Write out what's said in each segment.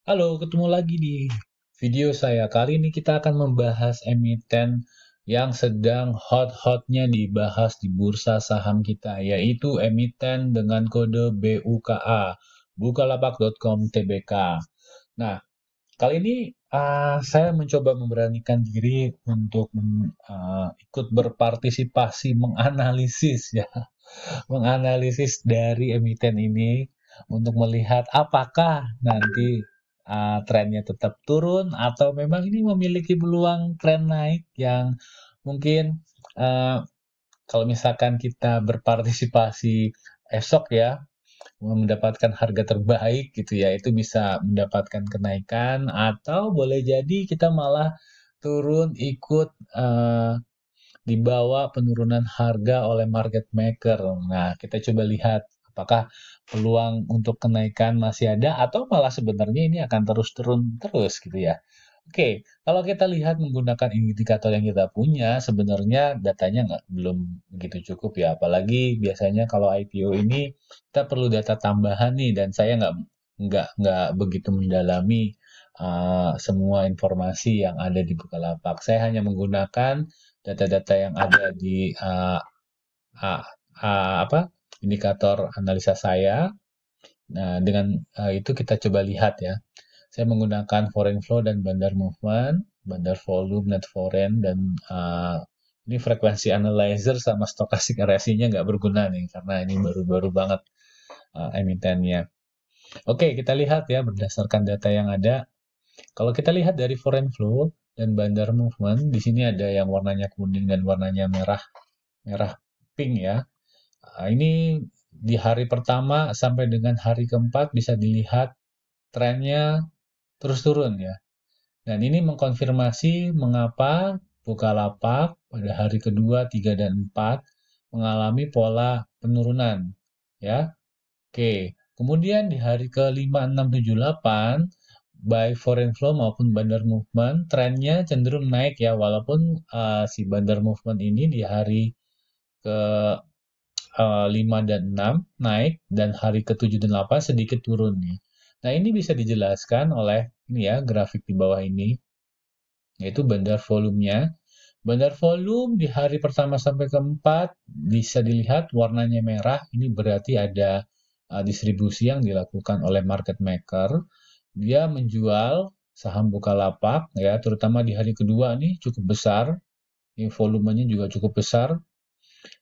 Halo, ketemu lagi di video saya. Kali ini kita akan membahas emiten yang sedang hot-hotnya dibahas di bursa saham kita, yaitu emiten dengan kode BUKA, Bukalapak.com Tbk. Nah, kali ini saya mencoba memberanikan diri untuk ikut berpartisipasi menganalisis ya, menganalisis dari emiten ini untuk melihat apakah nanti trennya tetap turun atau memang ini memiliki peluang tren naik yang mungkin uh, kalau misalkan kita berpartisipasi esok ya mendapatkan harga terbaik gitu ya, itu bisa mendapatkan kenaikan atau boleh jadi kita malah turun ikut dibawa penurunan harga oleh market maker. Nah, kita coba lihat apakah peluang untuk kenaikan masih ada atau malah sebenarnya ini akan terus turun terus gitu ya. Oke, kalau kita lihat menggunakan indikator yang kita punya, sebenarnya datanya belum begitu cukup ya. Apalagi biasanya kalau IPO ini kita perlu data tambahan nih, dan saya nggak begitu mendalami semua informasi yang ada di Bukalapak. Saya hanya menggunakan data-data yang ada di uh, apa indikator analisa saya. Nah, dengan itu kita coba lihat ya. Saya menggunakan foreign flow dan bandar movement, bandar volume, net foreign, dan ini frekuensi analyzer sama stochastic RSI-nya nggak berguna nih, karena ini baru-baru banget emitennya. Oke, kita lihat ya berdasarkan data yang ada. Kalau kita lihat dari foreign flow dan bandar movement, di sini ada yang warnanya kuning dan warnanya merah, merah pink ya. Ini di hari pertama sampai dengan hari keempat bisa dilihat trennya terus turun ya. Dan ini mengkonfirmasi mengapa Bukalapak pada hari kedua, 3, dan 4 mengalami pola penurunan. Ya, oke. Kemudian di hari ke-5, 6, 7, 8, baik foreign flow maupun bandar movement, trennya cenderung naik ya, walaupun si bandar movement ini di hari ke 5 dan 6 naik, dan hari ke-7 dan 8 sedikit turun nih. Nah, ini bisa dijelaskan oleh ini ya, grafik di bawah ini, yaitu bandar volumenya. Bandar volume di hari pertama sampai keempat bisa dilihat warnanya merah, ini berarti ada distribusi yang dilakukan oleh market maker. Dia menjual saham Bukalapak ya, terutama di hari kedua nih cukup besar, ini volumenya juga cukup besar.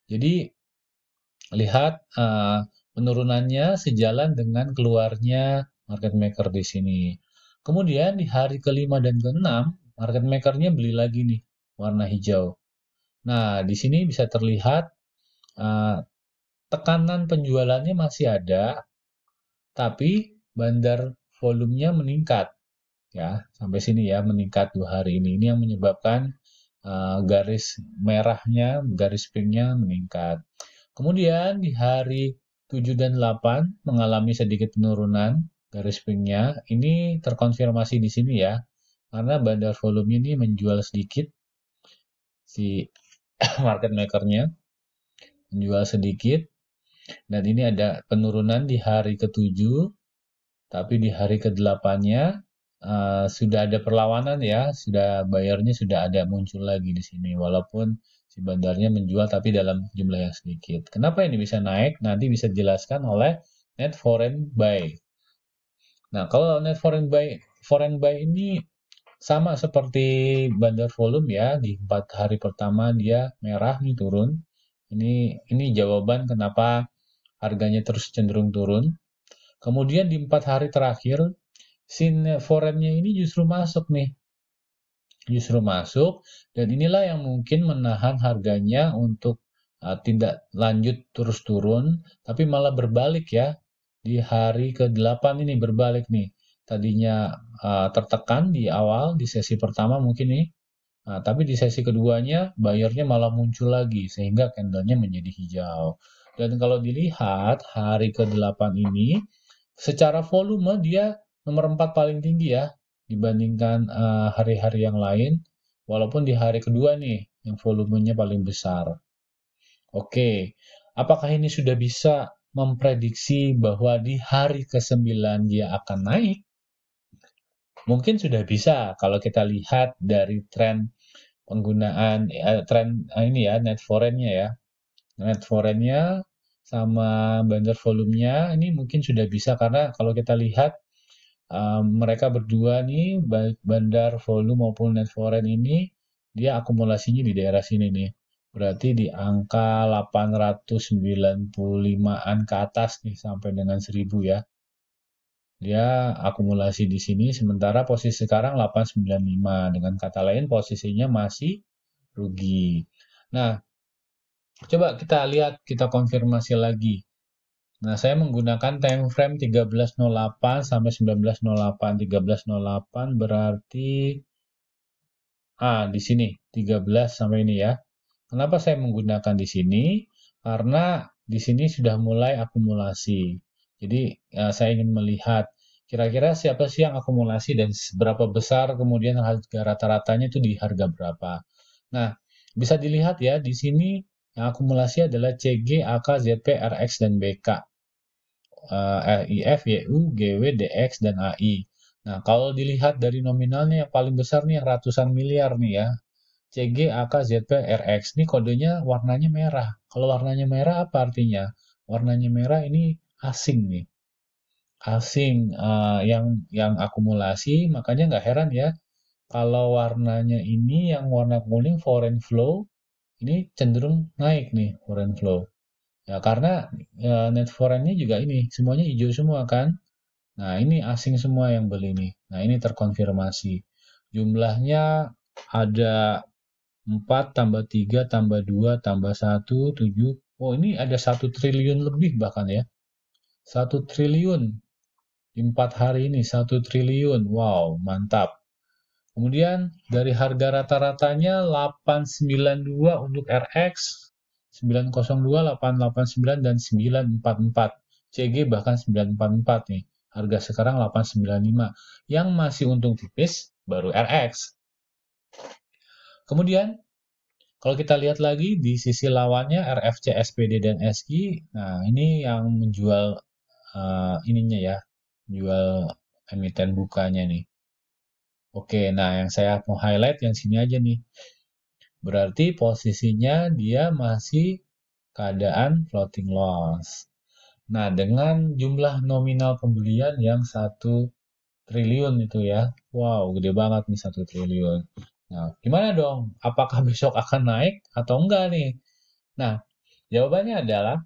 Jadi lihat penurunannya sejalan dengan keluarnya market maker di sini. Kemudian di hari kelima dan keenam, market makernya beli lagi nih warna hijau. Nah, di sini bisa terlihat uh, tekanan penjualannya masih ada, tapi bandar volumenya meningkat ya, sampai sini ya, meningkat 2 hari ini. Ini yang menyebabkan garis merahnya, garis pinknya meningkat. Kemudian di hari 7 dan 8 mengalami sedikit penurunan garis pinknya. Ini terkonfirmasi di sini ya, karena bandar volume ini menjual sedikit, si market makernya menjual sedikit, dan ini ada penurunan di hari ke-7, tapi di hari ke-8-nya sudah ada perlawanan ya, sudah bayarnya sudah ada muncul lagi di sini, walaupun si bandarnya menjual tapi dalam jumlah yang sedikit. Kenapa ini bisa naik? Nanti bisa dijelaskan oleh net foreign buy. Nah, kalau net foreign buy ini sama seperti bandar volume ya, di 4 hari pertama dia merah nih turun. Ini jawaban kenapa harganya terus cenderung turun. Kemudian di 4 hari terakhir, si foreign-nya ini justru masuk nih, justru masuk, dan inilah yang mungkin menahan harganya untuk tidak lanjut terus turun, tapi malah berbalik ya. Di hari ke-8 ini berbalik nih. Tadinya tertekan di awal, di sesi pertama mungkin nih, tapi di sesi keduanya bayarnya malah muncul lagi, sehingga candlenya menjadi hijau. Dan kalau dilihat hari ke-8 ini, secara volume dia nomor 4 paling tinggi ya, dibandingkan hari-hari yang lain, walaupun di hari kedua nih yang volumenya paling besar. Oke, apakah ini sudah bisa memprediksi bahwa di hari ke-9 dia akan naik? Mungkin sudah bisa kalau kita lihat dari tren penggunaan tren ini ya net foreign-nya ya. Net foreign-nya sama bandar volumenya ini mungkin sudah bisa karena kalau kita lihat mereka berdua nih baik bandar volume maupun net foreign ini dia akumulasinya di daerah sini nih. Berarti di angka 895-an ke atas nih sampai dengan 1000 ya. Dia akumulasi di sini sementara posisi sekarang 895. Dengan kata lain posisinya masih rugi. Nah, coba kita lihat, kita konfirmasi lagi. Nah, saya menggunakan time frame 13.08 sampai 19.08. 13.08 berarti di sini 13 sampai ini ya. Kenapa saya menggunakan di sini? Karena di sini sudah mulai akumulasi. Jadi, saya ingin melihat kira-kira siapa sih yang akumulasi dan seberapa besar kemudian harga rata-ratanya itu di harga berapa. Nah, bisa dilihat ya di sini yang akumulasi adalah CG, AK, ZP, RX, dan BK. RIF, YU, GW, DX, dan AI. Nah, kalau dilihat dari nominalnya yang paling besar nih yang ratusan miliar nih ya. CG, AK, ZP, RX. Ini kodenya warnanya merah. Kalau warnanya merah apa artinya? Warnanya merah ini asing nih. Asing yang akumulasi, makanya nggak heran ya. Kalau warnanya ini yang warna kuning foreign flow, ini cenderung naik nih foreign flow. Ya karena net foreign-nya juga ini semuanya hijau semua kan. Nah, ini asing semua yang beli nih. Nah, ini terkonfirmasi. Jumlahnya ada 4 tambah 3 tambah 2 tambah 1 7. Oh, ini ada 1 triliun lebih bahkan ya. 1 triliun. Di 4 hari ini 1 triliun. Wow, mantap. Kemudian dari harga rata-ratanya 892 untuk RX, 902, 889, dan 944. CG bahkan 944 nih. Harga sekarang 895. Yang masih untung tipis baru RX. Kemudian kalau kita lihat lagi di sisi lawannya RFC, SPD, dan SG. Nah, ini yang menjual ininya ya. Jual emiten bukanya nih. Oke, nah yang saya mau highlight yang sini aja nih. Berarti posisinya dia masih keadaan floating loss. Nah, dengan jumlah nominal pembelian yang 1 triliun itu ya. Wow, gede banget nih 1 triliun. Nah, gimana dong? Apakah besok akan naik atau enggak nih? Nah, jawabannya adalah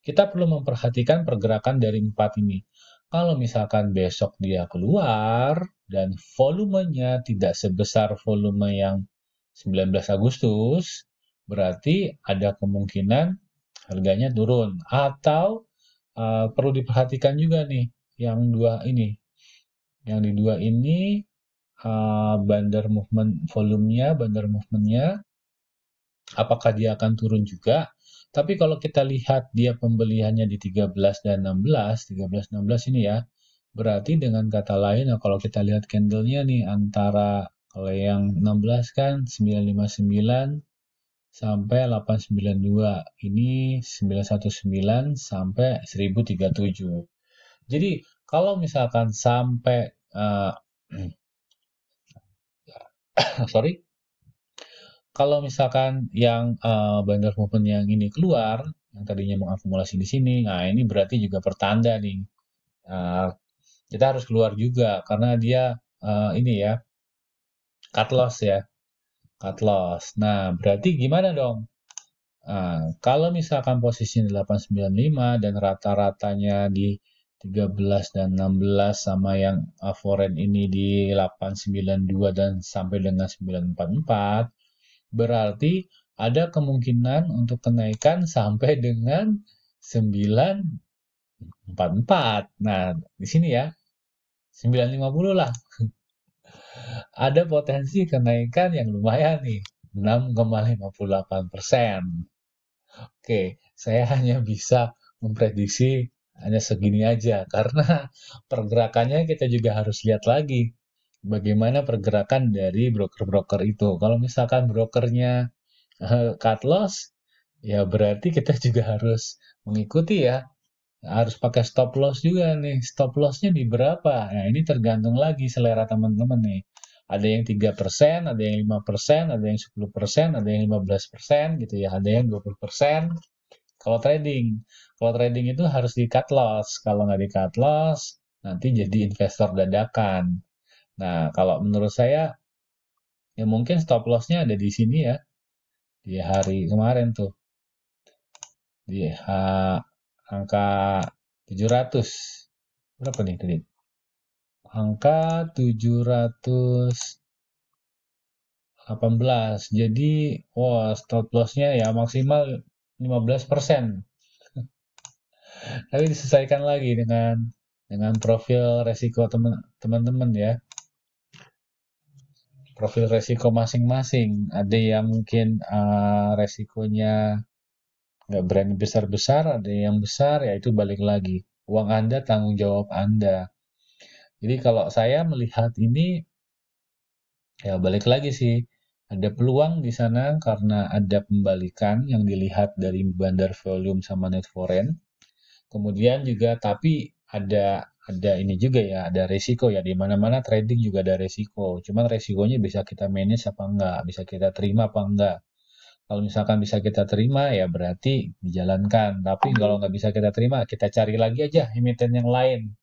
kita perlu memperhatikan pergerakan dari 4 ini. Kalau misalkan besok dia keluar dan volumenya tidak sebesar volume yang 19 Agustus, berarti ada kemungkinan harganya turun. Atau perlu diperhatikan juga nih yang dua ini. Yang di dua ini bandar movement volumenya, bandar movementnya apakah dia akan turun juga? Tapi kalau kita lihat dia pembeliannya di 13 dan 16, 13 16 ini ya, berarti dengan kata lain, nah kalau kita lihat candlenya nih antara kalau yang 16 kan 959 sampai 892, ini 919 sampai 1037. Jadi kalau misalkan sampai sorry, kalau misalkan yang bandar movement yang ini keluar, yang tadinya mengakumulasi di sini, nah ini berarti juga pertanda nih. Uh, kita harus keluar juga karena dia ini ya cut loss ya, cut loss. Nah berarti gimana dong? Kalau misalkan posisinya 895 dan rata-ratanya di 13 dan 16 sama yang foreign ini di 892 dan sampai dengan 944, berarti ada kemungkinan untuk kenaikan sampai dengan 944. Nah, di sini ya, 950 lah. Ada potensi kenaikan yang lumayan nih, 6,58%. Oke, saya hanya bisa memprediksi hanya segini aja karena pergerakannya kita juga harus lihat lagi bagaimana pergerakan dari broker-broker itu. Kalau misalkan brokernya cut loss, ya berarti kita juga harus mengikuti ya. Harus pakai stop loss juga nih. Stop lossnya di berapa? Nah, ini tergantung lagi selera teman-teman nih. Ada yang 3%, ada yang 5%, ada yang 10%, ada yang 15% gitu ya. Ada yang 20%. Kalau trading. Kalau trading itu harus di cut loss. Kalau nggak di cut loss, nanti jadi investor dadakan. Nah, kalau menurut saya, ya mungkin stop lossnya ada di sini ya. Di hari kemarin tuh. Di angka 700. Berapa nih tadi? Angka 718. Jadi, wah, stop loss-nya ya maksimal 15%. Tapi disesuaikan lagi dengan profil resiko teman-teman ya. Profil resiko masing-masing. Ada yang mungkin resikonya nggak berani besar-besar, ada yang besar, ya itu balik lagi. Uang Anda, tanggung jawab Anda. Jadi kalau saya melihat ini, ya balik lagi sih, ada peluang di sana karena ada pembalikan yang dilihat dari bandar volume sama net foreign. Kemudian juga tapi ada ini juga ya, ada resiko ya, di mana-mana trading juga ada resiko. Cuman resikonya bisa kita manage apa enggak, bisa kita terima apa enggak. Kalau misalkan bisa kita terima ya berarti dijalankan. Tapi kalau nggak bisa kita terima, kita cari lagi aja emiten yang lain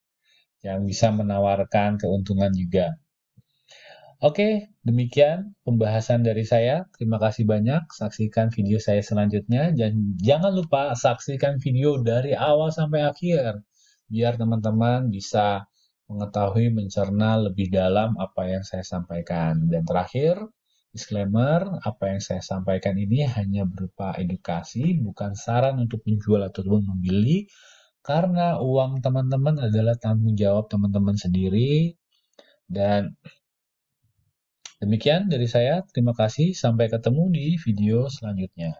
yang bisa menawarkan keuntungan juga. Oke, demikian pembahasan dari saya. Terima kasih banyak. Saksikan video saya selanjutnya. Dan jangan lupa saksikan video dari awal sampai akhir. Biar teman-teman bisa mengetahui, mencerna lebih dalam apa yang saya sampaikan. Dan terakhir, disclaimer, apa yang saya sampaikan ini hanya berupa edukasi, bukan saran untuk menjual ataupun membeli. Karena uang teman-teman adalah tanggung jawab teman-teman sendiri. Dan demikian dari saya, terima kasih. Sampai ketemu di video selanjutnya.